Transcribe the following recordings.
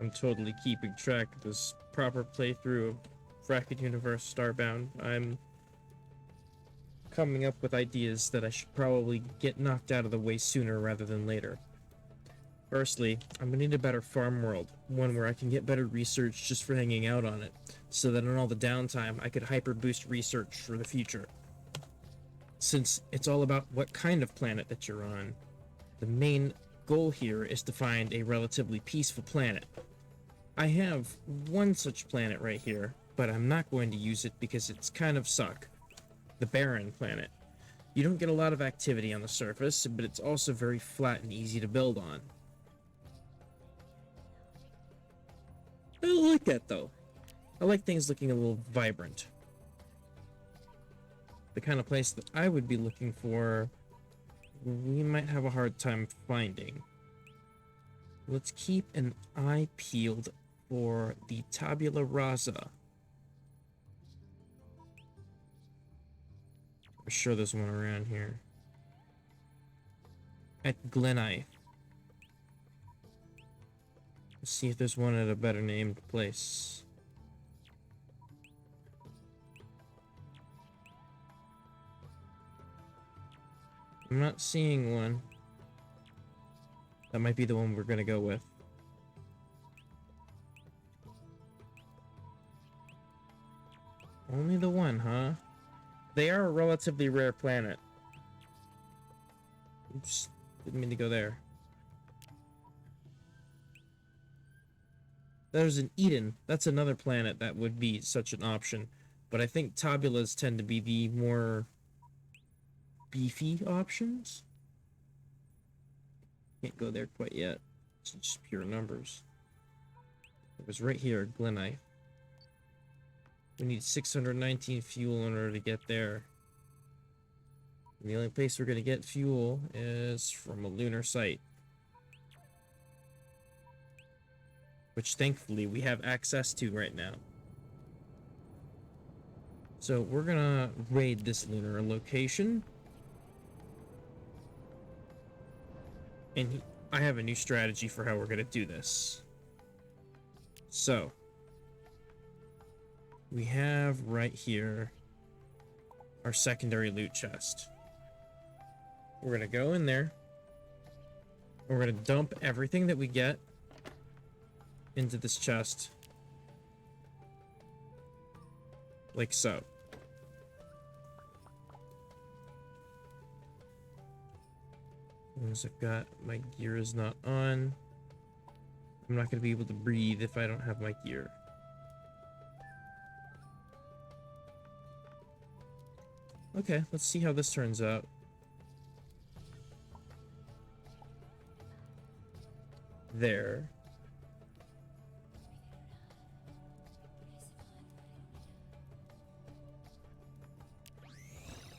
I'm totally keeping track of this proper playthrough of Frackin Universe Starbound. I'm coming up with ideas that I should probably get knocked out of the way sooner rather than later. Firstly, I'm gonna need a better farm world, one where I can get better research just for hanging out on it, so that on all the downtime I could hyper boost research for the future. Since it's all about what kind of planet that you're on, the main goal here is to find a relatively peaceful planet. I have one such planet right here, but I'm not going to use it because it's kind of suck. The Barren planet. You don't get a lot of activity on the surface, but it's also very flat and easy to build on. I like that though. I like things looking a little vibrant. The kind of place that I would be looking for, we might have a hard time finding. Let's keep an eye peeled for the tabula rasa. I'm sure there's one around here. At Gleneye. Let's see if there's one at a better named place. I'm not seeing one. That might be the one we're gonna go with. Only the one, huh? They are a relatively rare planet. Oops, didn't mean to go there. There's an Eden. That's another planet that would be such an option. But I think tabulas tend to be the more beefy options. Can't go there quite yet. It's just pure numbers. It was right here, Gleneye. We need 619 fuel in order to get there. And the only place we're going to get fuel is from a lunar site. Which thankfully we have access to right now. So we're going to raid this lunar location. And I have a new strategy for how we're going to do this. So we have right here our secondary loot chest. We're going to go in there. We're going to dump everything that we get into this chest. Like so. As I've got, my gear is not on. I'm not going to be able to breathe if I don't have my gear. Okay, let's see how this turns out. There.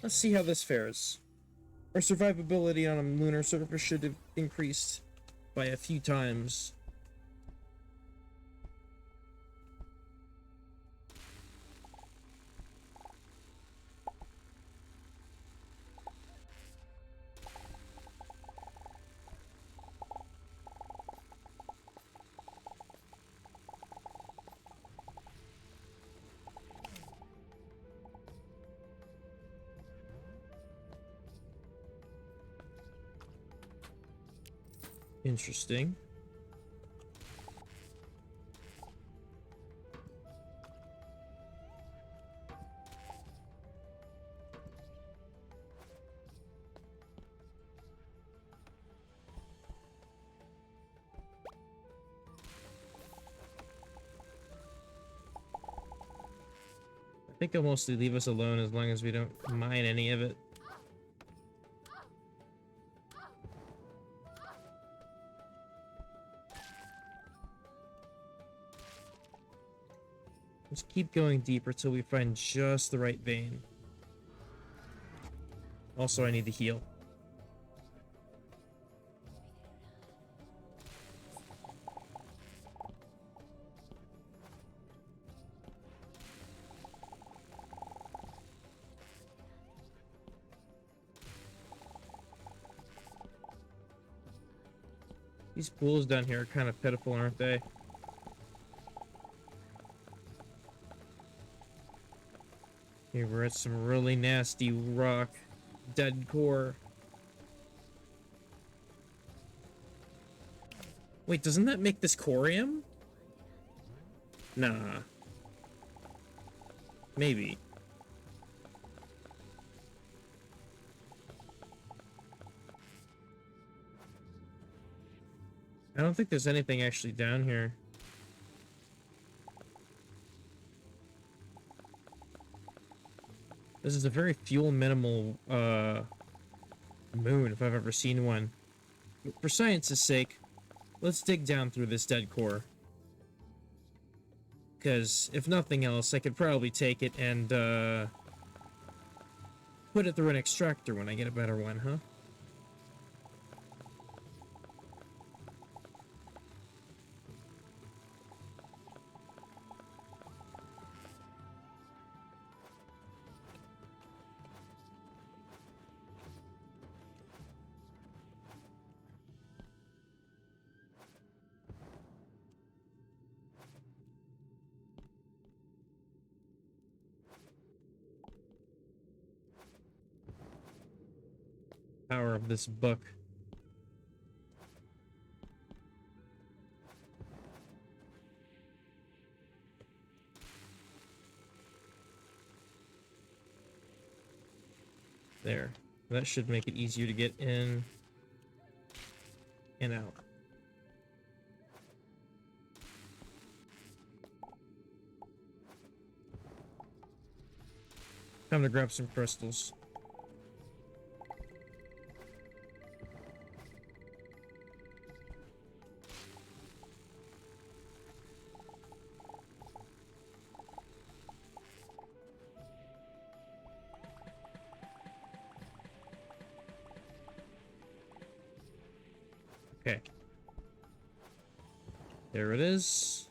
Let's see how this fares. Our survivability on a lunar surface should have increased by a few times. Interesting. I think they'll mostly leave us alone as long as we don't mine any of it. Let's keep going deeper till we find just the right vein. Also, I need to heal. These pools down here are kind of pitiful, aren't they? Here we're at some really nasty rock dead core. Wait, doesn't that make this corium? Nah. Maybe. I don't think there's anything actually down here. This is a very fuel minimal moon if I've ever seen one. But for science's sake, let's dig down through this dead core. Because if nothing else, I could probably take it and put it through an extractor when I get a better one, huh? Power of this book. There. That should make it easier to get in and out. Time to grab some crystals. Okay. There it is.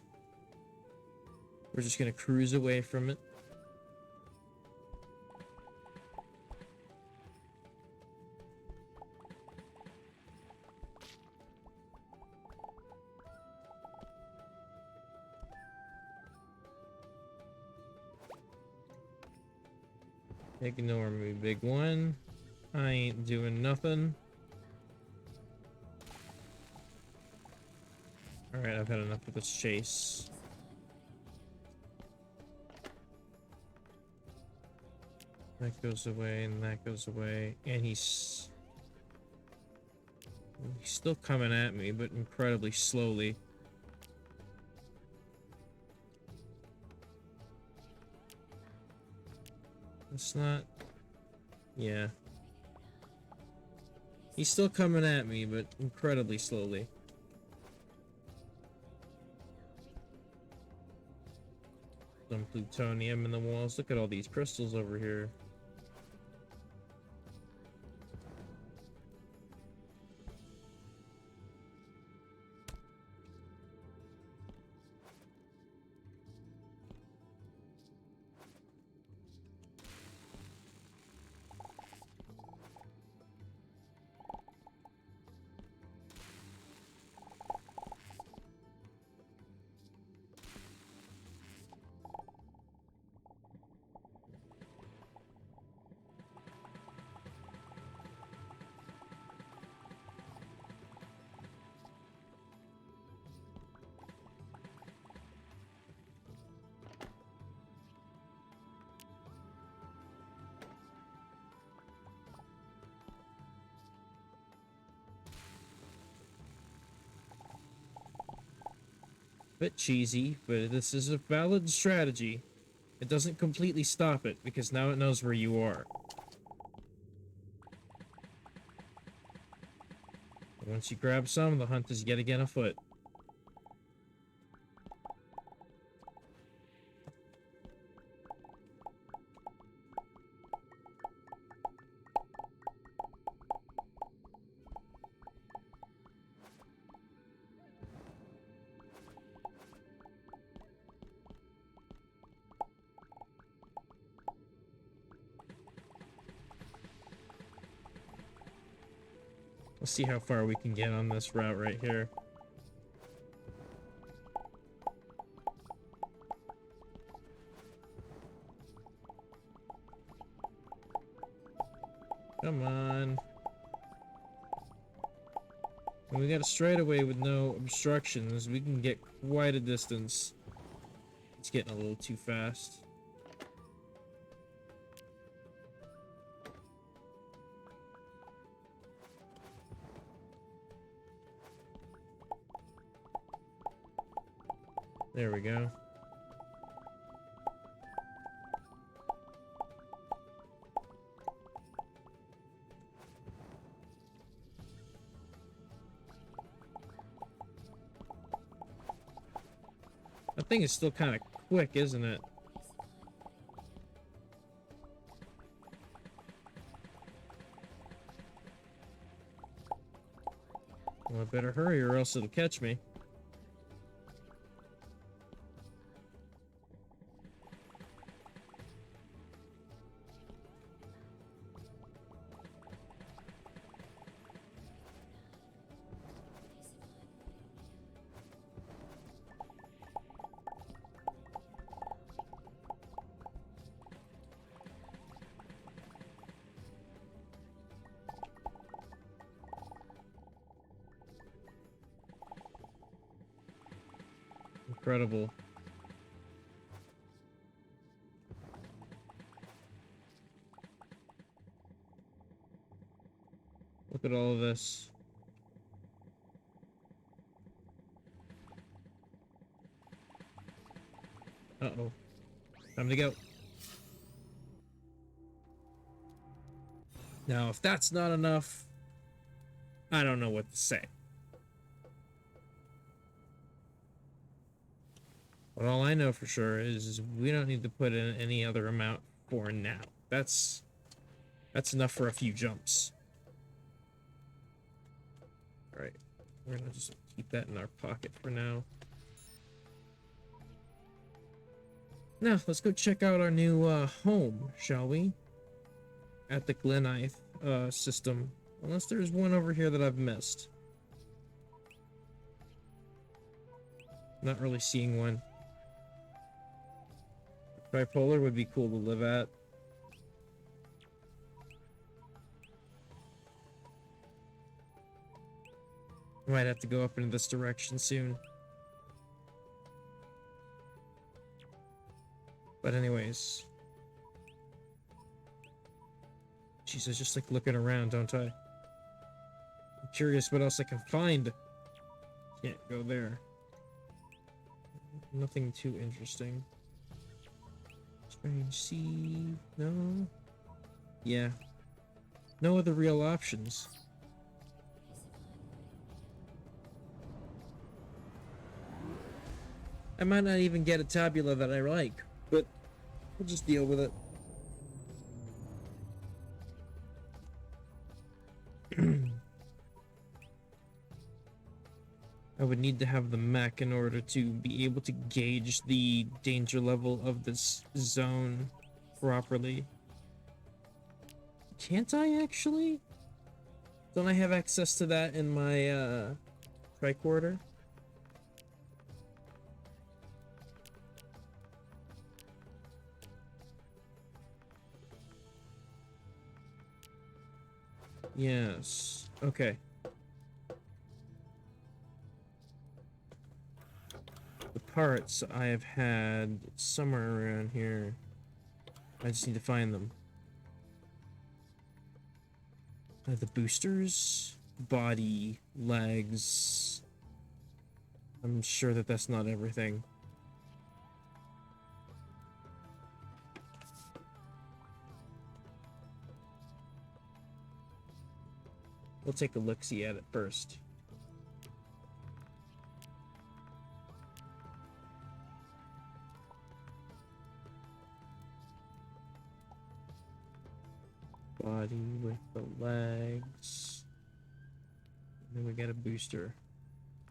We're just gonna cruise away from it. Ignore me, big one. I ain't doing nothing. Alright, I've had enough of this chase. That goes away, and that goes away. And he's still coming at me, but incredibly slowly. It's not... Yeah. He's still coming at me, but incredibly slowly. Some plutonium in the walls. Look at all these crystals over here. Bit cheesy, but this is a valid strategy. It doesn't completely stop it, because now it knows where you are. Once you grab some, the hunt is yet again afoot. Let's see how far we can get on this route right here. Come on. When we got a straightaway with no obstructions, we can get quite a distance. It's getting a little too fast. There we go. That thing is still kind of quick, isn't it? Well, I better hurry or else it'll catch me. Incredible. Look at all of this. Uh-oh. Time to go. Now, if that's not enough, I don't know what to say. But all I know for sure is we don't need to put in any other amount for now. That's enough for a few jumps. Alright, we're gonna just keep that in our pocket for now. Now, let's go check out our new home, shall we? At the Glenith system. Unless there's one over here that I've missed. Not really seeing one. Tripolar would be cool to live at. Might have to go up in this direction soon. But anyways. Jeez, I just like looking around, don't I? I'm curious what else I can find. Can't go there. Nothing too interesting. Strange sea. No. Yeah. No other real options. I might not even get a tabula that I like, but we'll just deal with it. I would need to have the mech in order to be able to gauge the danger level of this zone properly. Can't I actually? Don't I have access to that in my tricorder? Yes. Okay. The parts I have had somewhere around here. I just need to find them. The boosters, body, legs. I'm sure that that's not everything. We'll take a look-see at it first. Body with the legs. And then we got a booster.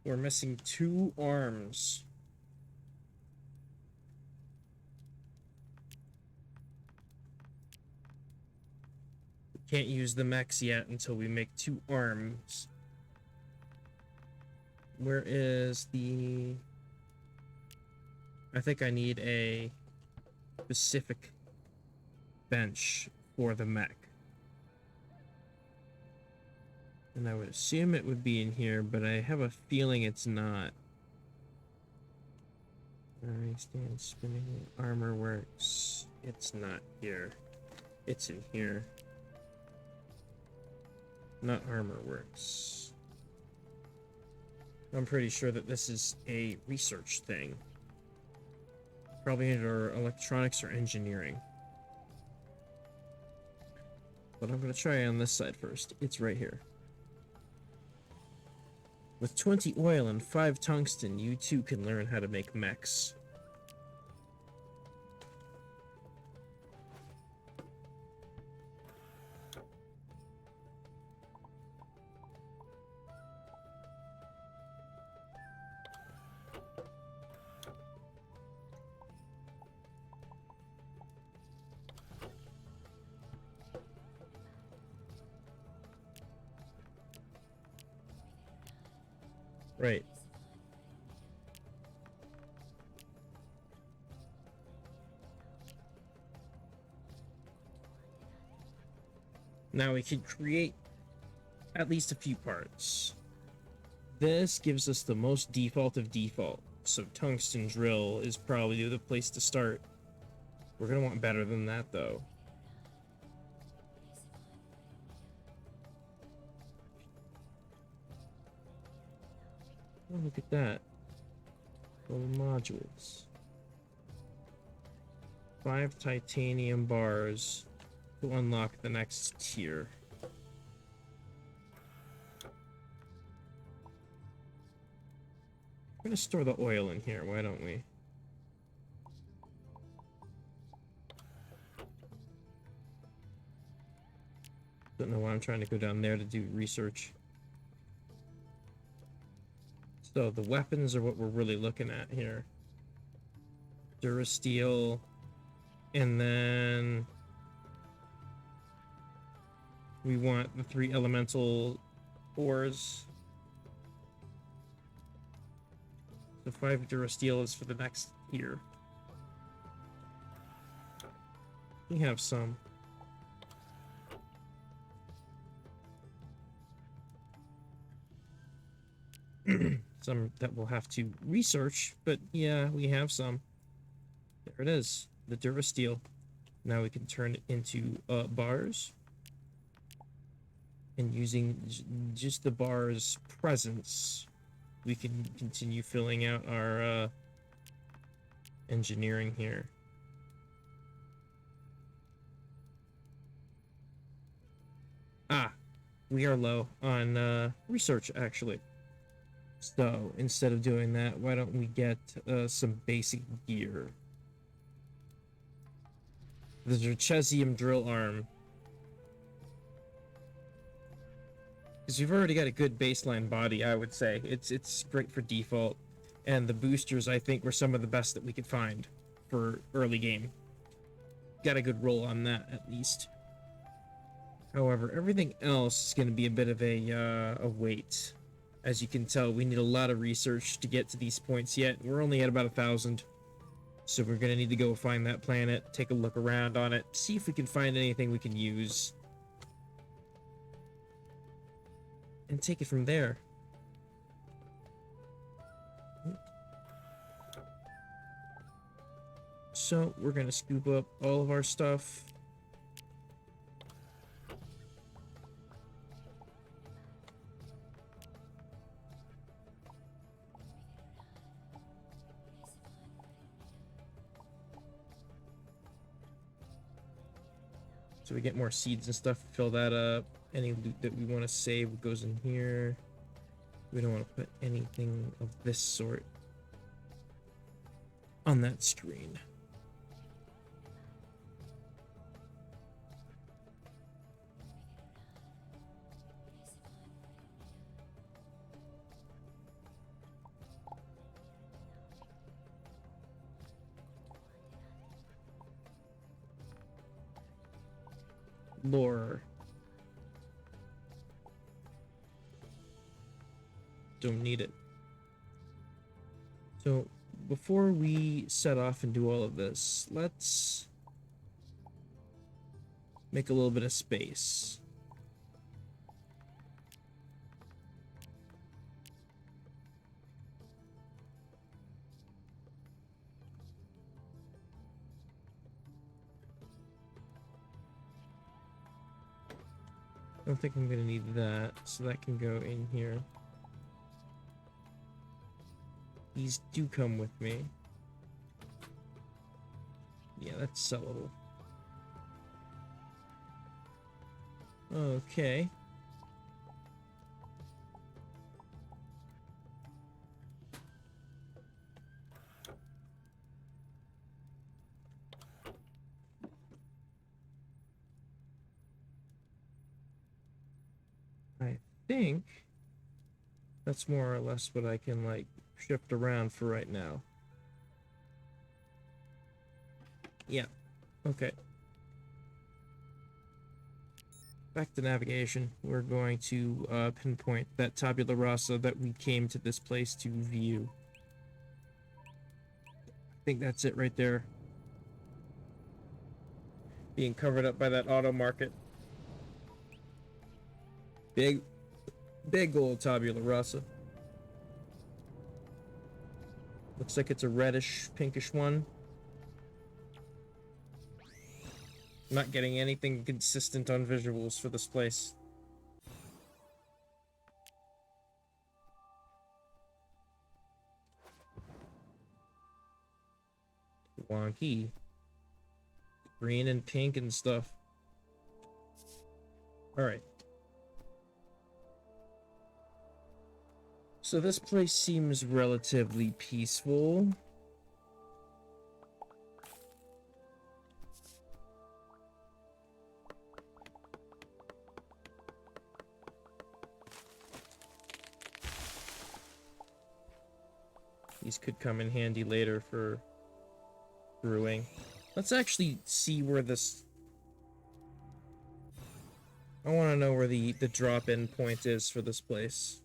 We're missing 2 arms. Can't use the mechs yet until we make 2 arms. Where is the... I think I need a specific bench for the mech. And I would assume it would be in here, but I have a feeling it's not. Stand spinning armor works. It's not here. It's in here. Not armor works. I'm pretty sure that this is a research thing. Probably under electronics or engineering. But I'm going to try on this side first. It's right here. With 20 oil and 5 tungsten, you too can learn how to make mechs. Right. Now we can create at least a few parts. This gives us the most default of default, so tungsten drill is probably the place to start. We're gonna want better than that though. Oh, look at that. Little modules. 5 titanium bars to unlock the next tier. We're gonna store the oil in here, why don't we? Don't know why I'm trying to go down there to do research. So the weapons are what we're really looking at here. Durasteel, and then we want the 3 elemental ores. The 5 Durasteel is for the next tier. We have some. Some that we'll have to research, but yeah, we have some. There it is, the Durasteel. Now we can turn it into bars. And using just the bar's presence, we can continue filling out our engineering here. Ah, we are low on research, actually. So, instead of doing that, why don't we get some basic gear? The Zerchesium drill arm. Because we've already got a good baseline body, I would say. It's great for default. And the boosters, I think, were some of the best that we could find for early game. Got a good roll on that, at least. However, everything else is going to be a bit of a wait. As you can tell, we need a lot of research to get to these points yet. We're only at about 1,000. So we're going to need to go find that planet, take a look around on it, see if we can find anything we can use. And take it from there. So we're going to scoop up all of our stuff. So we get more seeds and stuff, fill that up. Any loot that we want to save goes in here. We don't want to put anything of this sort on that screen. Lore. Don't need it. So before we set off and do all of this, let's make a little bit of space. I don't think I'm gonna need that, so that can go in here. These do come with me. Yeah, that's sellable. Okay. I think that's more or less what I can, like, shift around for right now. Yeah. Okay. Back to navigation. We're going to pinpoint that tabula rasa that we came to this place to view. I think that's it right there. Being covered up by that auto market. Big old tabula rasa. Looks like it's a reddish, pinkish one. I'm not getting anything consistent on visuals for this place. Wonky. Green and pink and stuff. Alright. So this place seems relatively peaceful. These could come in handy later for brewing. Let's actually see where this... I want to know where the drop-in point is for this place.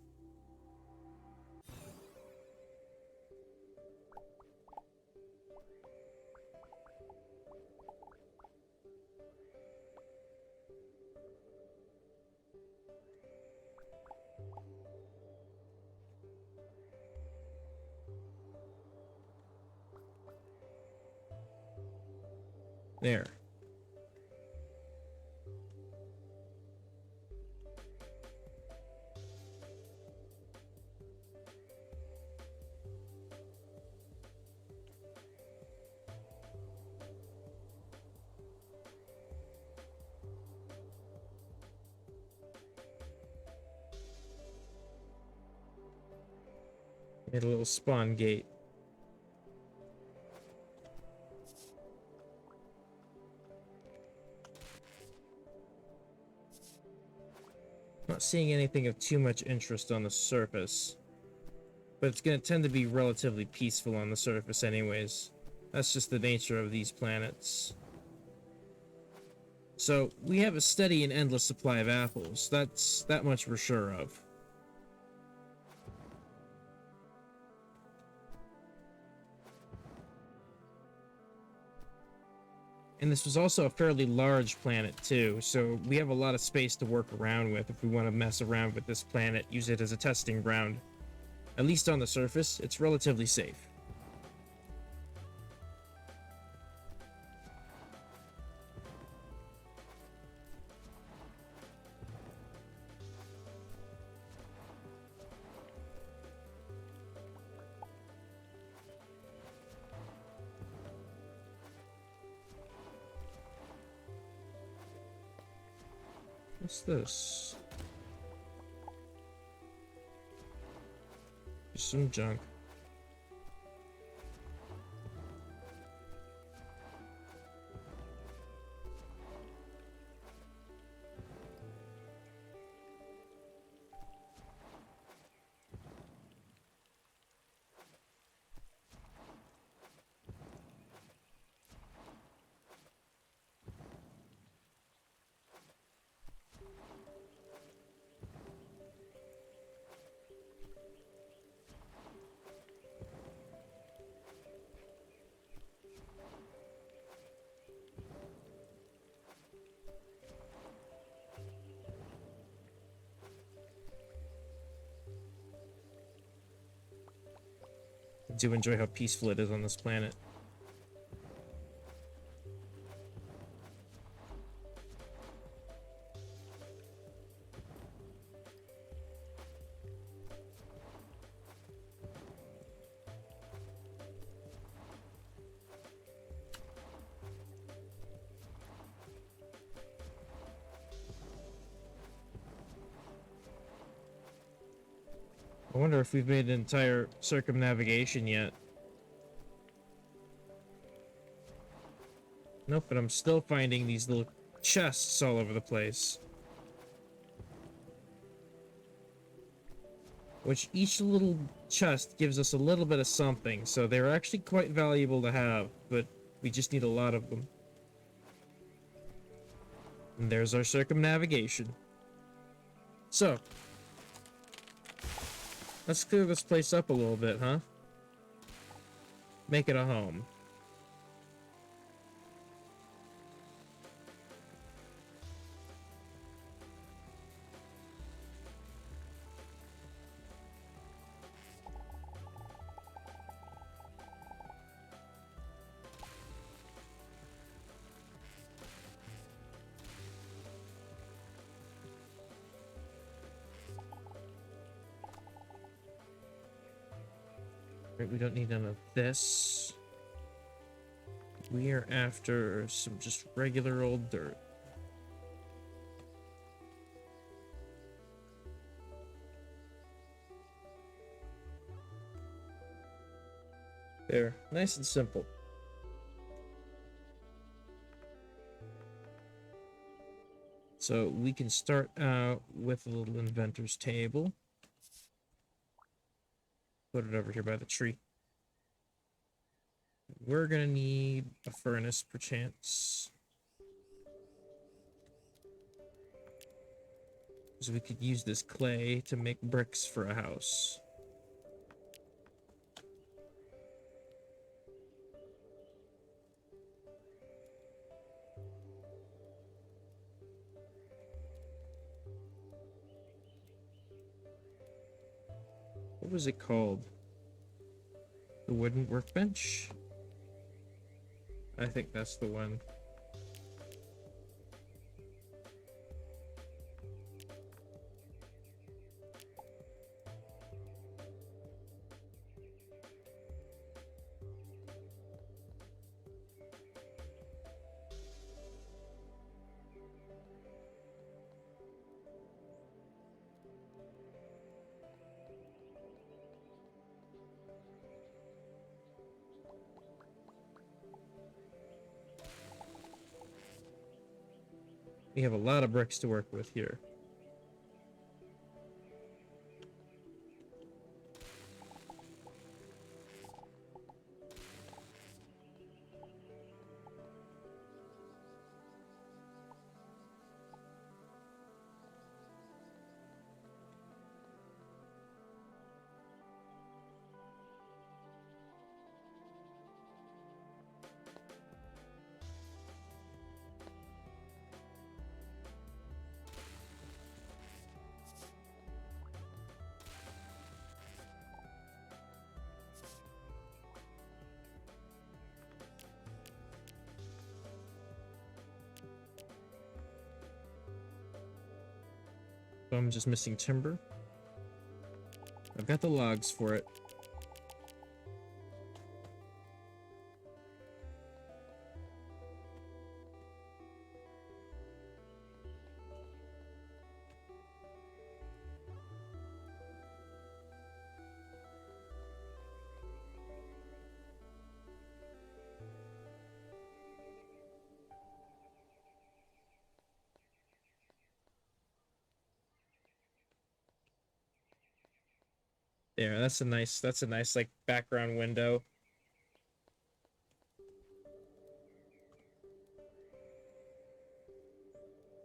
There. Made a little spawn gate. Not seeing anything of too much interest on the surface, but it's going to tend to be relatively peaceful on the surface anyways. That's just the nature of these planets. So we have a steady and endless supply of apples. That's that much we're sure of. And this was also a fairly large planet too, so we have a lot of space to work around with if we want to mess around with this planet, use it as a testing ground. At least on the surface, it's relatively safe. What's this? Just some junk. I do enjoy how peaceful it is on this planet. I wonder if we've made an entire circumnavigation yet. Nope, but I'm still finding these little chests all over the place. Which each little chest gives us a little bit of something, so they're actually quite valuable to have, but we just need a lot of them. And there's our circumnavigation. So, let's clear this place up a little bit, huh? Make it a home. Right, we don't need none of this. We are after some just regular old dirt. There, nice and simple. So we can start out with a little inventor's table. Put it over here by the tree. We're gonna need a furnace, perchance. So we could use this clay to make bricks for a house. What was it called? The wooden workbench? I think that's the one. We have a lot of bricks to work with here. So I'm just missing timber. I've got the logs for it. There, that's a nice like background window.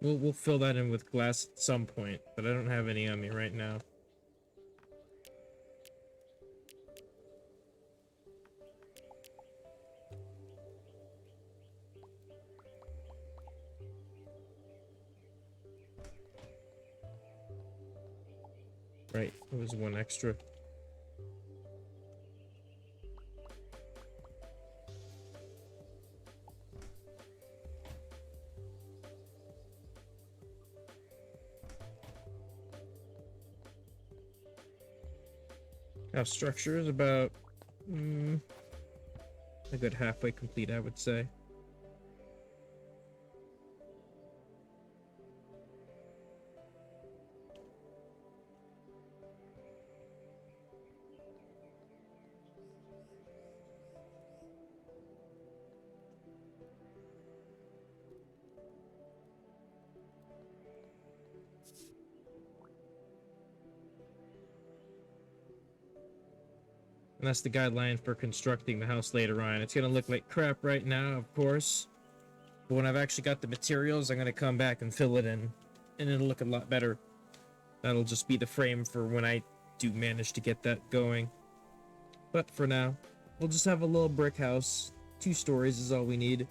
We'll fill that in with glass at some point, but I don't have any on me right now. Right, it was one extra. Our structure is about a good halfway complete, I would say. And that's the guideline for constructing the house later on. It's gonna look like crap right now, of course. But when I've actually got the materials, I'm gonna come back and fill it in. And it'll look a lot better. That'll just be the frame for when I do manage to get that going. But for now, we'll just have a little brick house. 2 stories is all we need.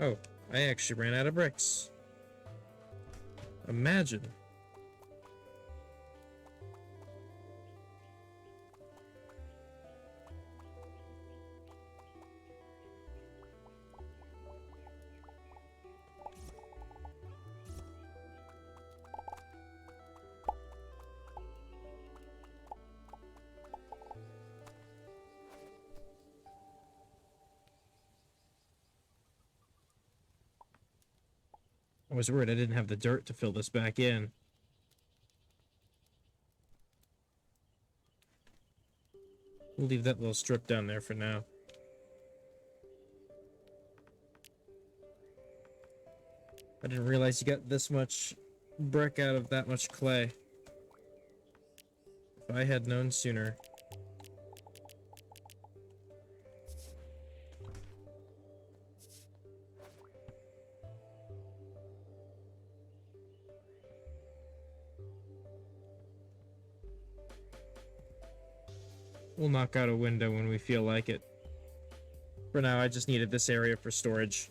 Oh, I actually ran out of bricks. Imagine. I was worried I didn't have the dirt to fill this back in. We'll leave that little strip down there for now. I didn't realize you got this much brick out of that much clay. If I had known sooner. We'll knock out a window when we feel like it. For now, I just needed this area for storage.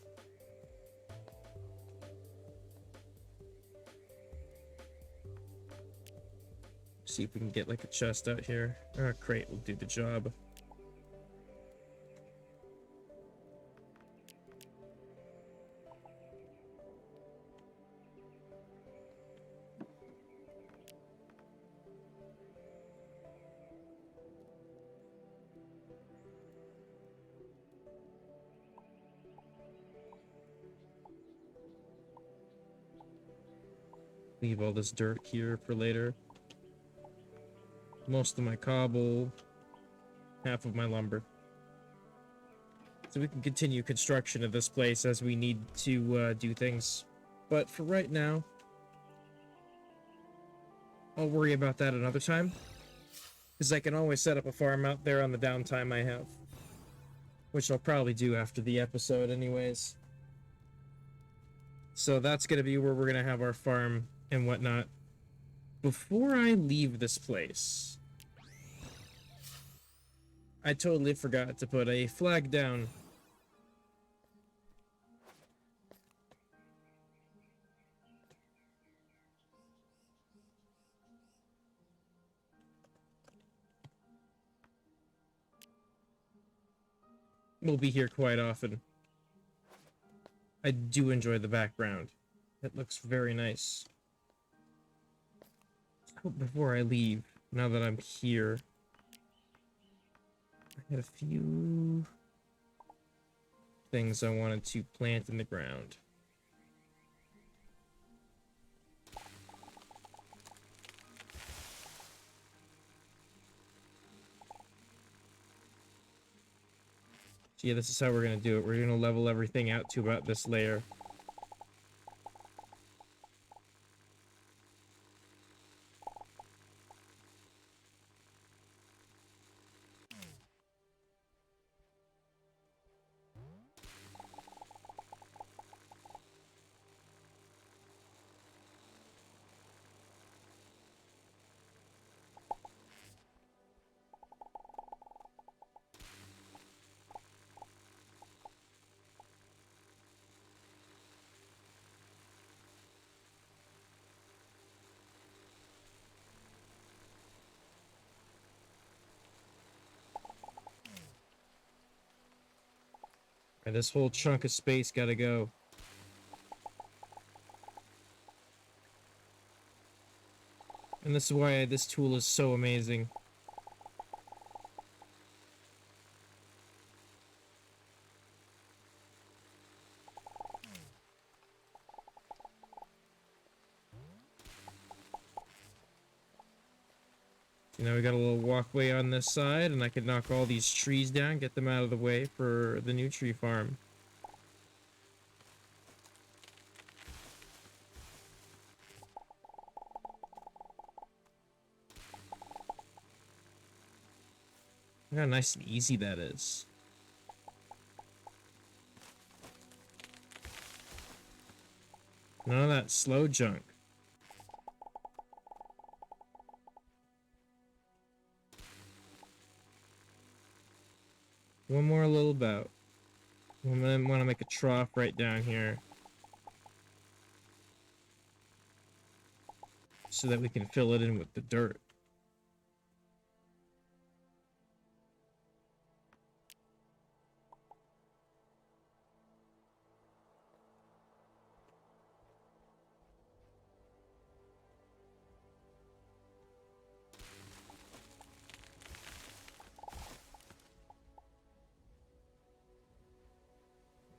See if we can get like a chest out here. Or a crate will do the job. Leave all this dirt here for later. Most of my cobble, half of my lumber. So we can continue construction of this place as we need to do things. But for right now, I'll worry about that another time. Because I can always set up a farm out there on the downtime I have. Which I'll probably do after the episode anyways. So that's going to be where we're going to have our farm and whatnot. Before I leave this place, I totally forgot to put a flag down. We'll be here quite often. I do enjoy the background. It looks very nice. Oh, before I leave, now that I'm here, I had a few things I wanted to plant in the ground. So yeah, this is how we're gonna do it. We're gonna level everything out to about this layer. And this whole chunk of space gotta go. And this is why this tool is so amazing. You know, we got a little walkway on this side, and I could knock all these trees down, get them out of the way for the new tree farm. Look how nice and easy that is. None of that slow junk. One more little bout. I'm gonna want to make a trough right down here, so that we can fill it in with the dirt.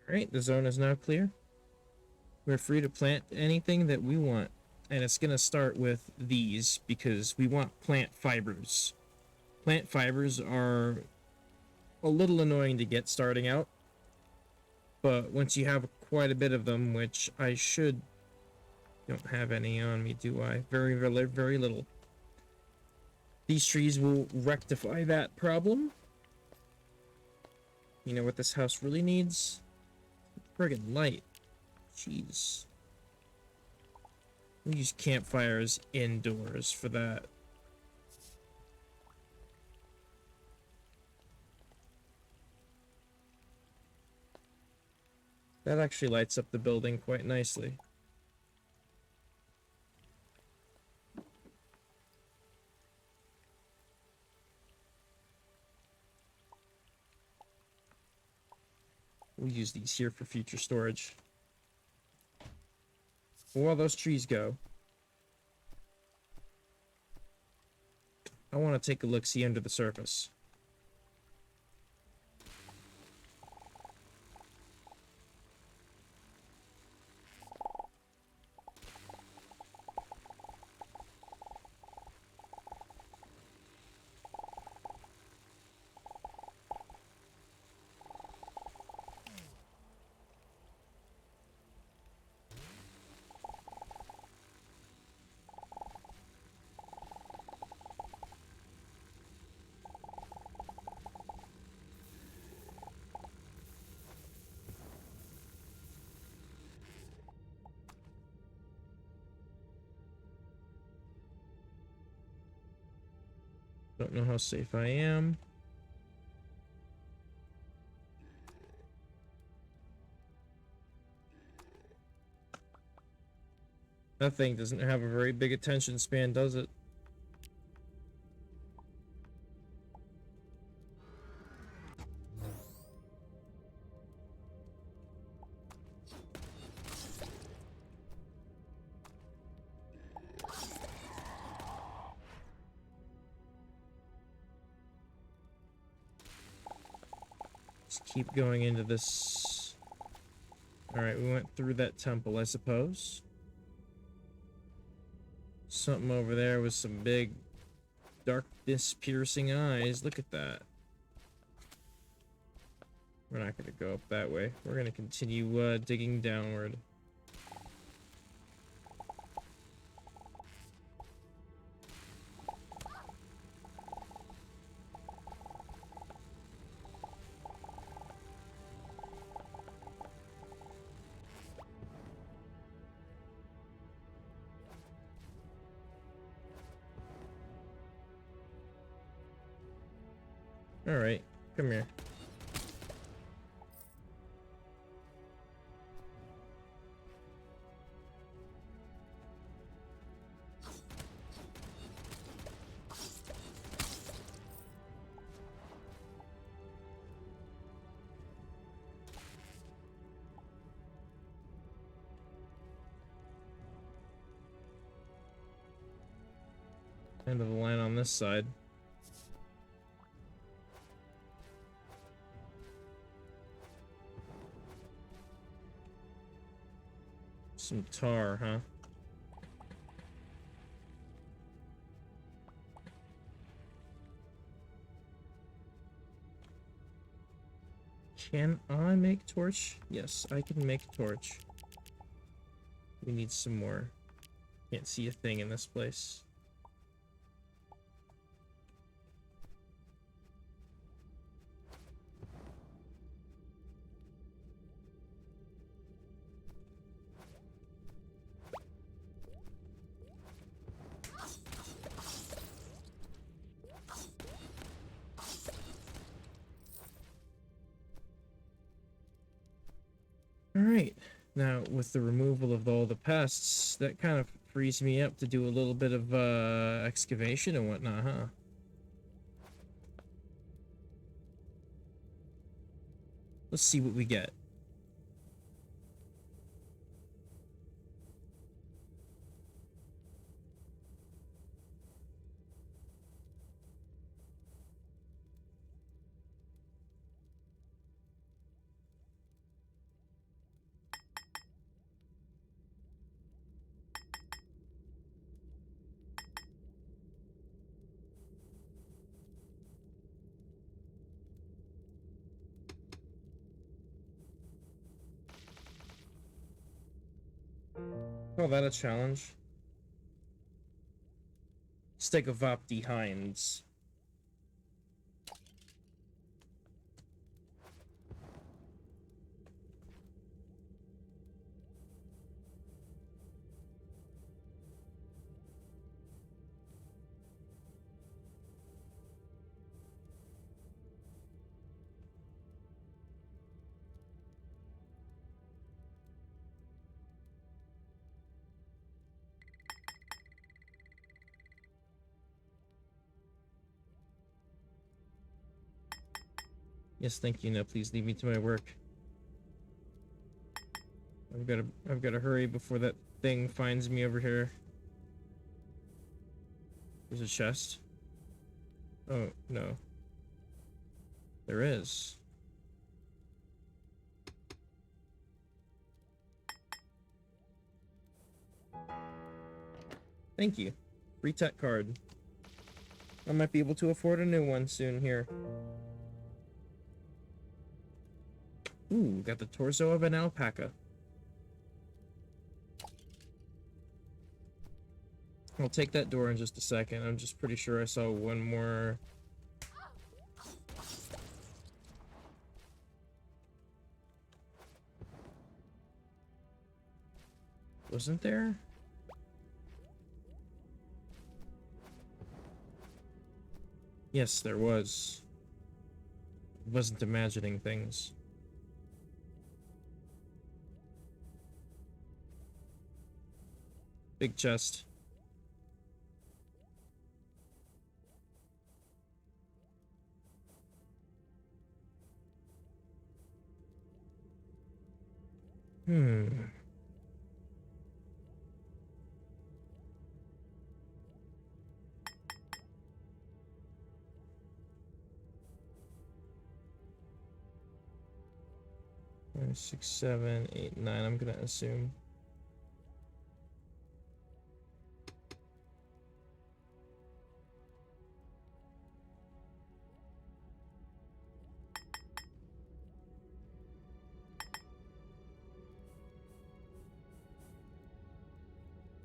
Alright, the zone is now clear. We're free to plant anything that we want. And it's going to start with these, because we want plant fibers. Plant fibers are a little annoying to get starting out. But once you have quite a bit of them, which I should... Don't have any on me, do I? Very, very, very little. These trees will rectify that problem. You know what this house really needs? Friggin' light. Jeez. We use campfires indoors for that. That actually lights up the building quite nicely. We'll use these here for future storage. While those trees go, I want to take a look-see under the surface. Don't know how safe I am. That thing doesn't have a very big attention span, does it? Just keep going into this. Alright, we went through that temple, I suppose. Something over there with some big darkness piercing eyes. Look at that. We're not going to go up that way. We're going to continue digging downward. Alright, come here. End of the line on this side. Some tar, huh? Can I make torch? Yes, I can make torch. We need some more. Can't see a thing in this place. Alright, now with the removal of all the pests, that kind of frees me up to do a little bit of excavation and whatnot, huh? Let's see what we get. Call that a challenge. Stegavopti hinds. Yes, thank you. Now please leave me to my work. I've gotta hurry before that thing finds me over here. There's a chest. Oh, no. There is. Thank you. Free tech card. I might be able to afford a new one soon here. Ooh, got the torso of an alpaca. I'll take that door in just a second. I'm just pretty sure I saw one more. Wasn't there? Yes, there was. I wasn't imagining things. Big chest. Hmm. Five, 6, 7, 8, 9. I'm gonna assume.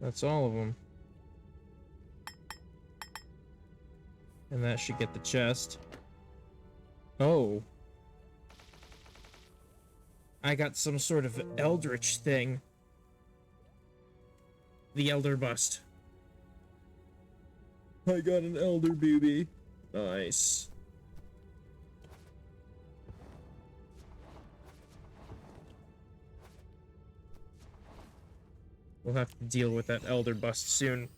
That's all of them. And that should get the chest. Oh. I got some sort of eldritch thing. The elder bust. I got an elder booby. Nice. We'll have to deal with that elder bust soon.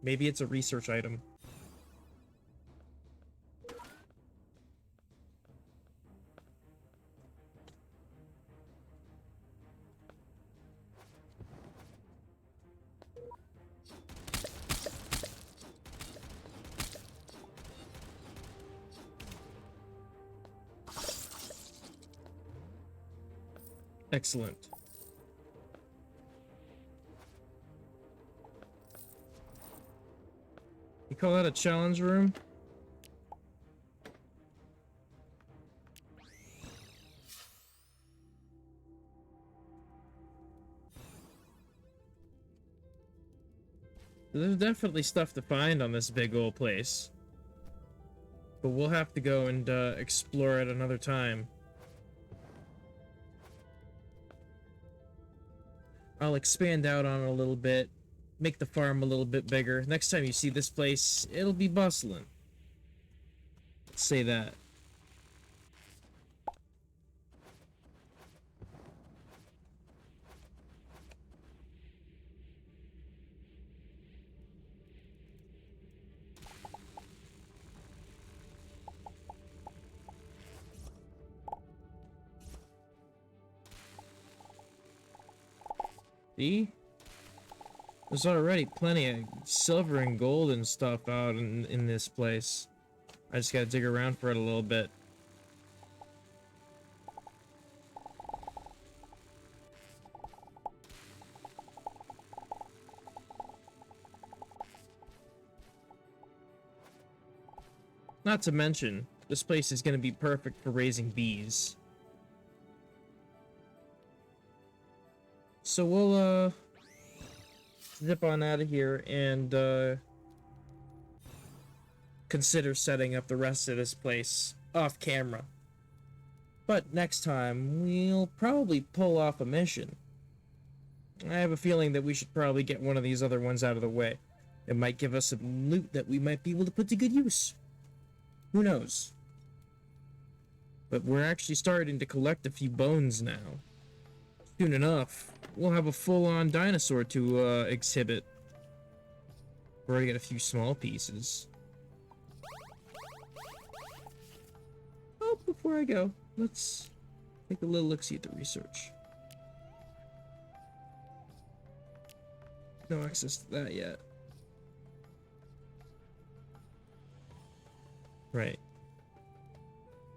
Maybe it's a research item. Excellent. You call that a challenge room? There's definitely stuff to find on this big old place. But we'll have to go and explore it another time. I'll expand out on it a little bit, make the farm a little bit bigger. Next time you see this place, it'll be bustling. Let's say that. See? There's already plenty of silver and gold and stuff out in this place. I just gotta dig around for it a little bit. Not to mention, this place is gonna be perfect for raising bees. So we'll, zip on out of here and, consider setting up the rest of this place off camera. But next time, we'll probably pull off a mission. I have a feeling that we should probably get one of these other ones out of the way. It might give us some loot that we might be able to put to good use. Who knows? But we're actually starting to collect a few bones now. Soon enough, we'll have a full-on dinosaur to exhibit. We're gonna get a few small pieces. Oh, before I go, let's take a little look-see at the research. No access to that yet. Right.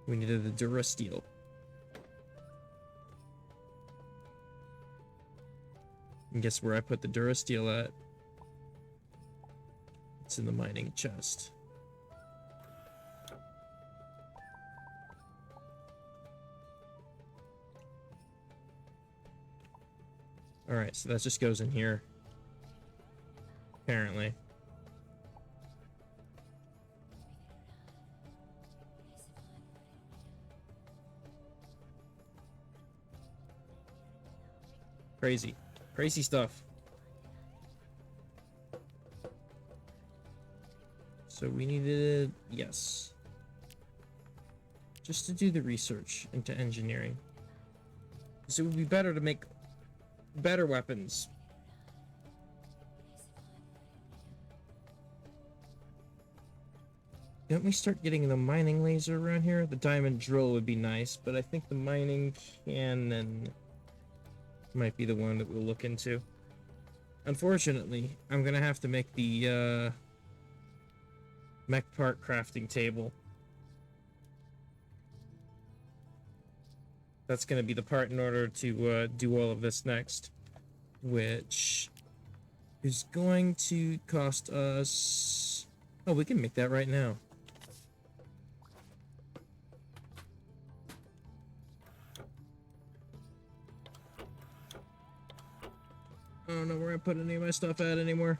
We needed the Durasteel. And guess where I put the Durasteel at? It's in the mining chest. Alright, so that just goes in here. Apparently. Crazy. Crazy stuff. So we needed... yes. Just to do the research into engineering. So it would be better to make better weapons. Don't we start getting the mining laser around here? The diamond drill would be nice, but I think the mining cannon might be the one that we'll look into. Unfortunately, I'm gonna have to make the mech part crafting table. That's gonna be the part in order to do all of this next, which is going to cost us... oh, we can make that right now. I don't know where I put any of my stuff at anymore.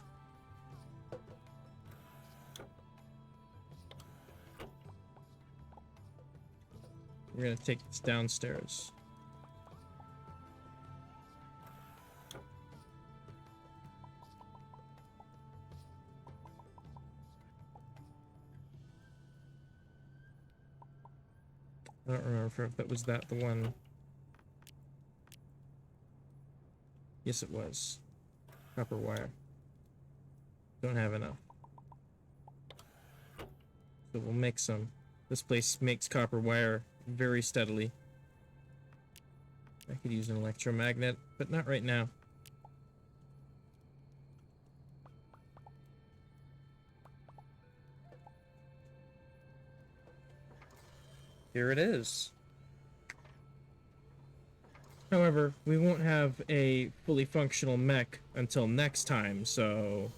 We're gonna take this downstairs. I don't remember if that was the one. Yes, it was. Copper wire. Don't have enough. So we'll make some. This place makes copper wire very steadily. I could use an electromagnet, but not right now. Here it is. However, we won't have a fully functional mech until next time, so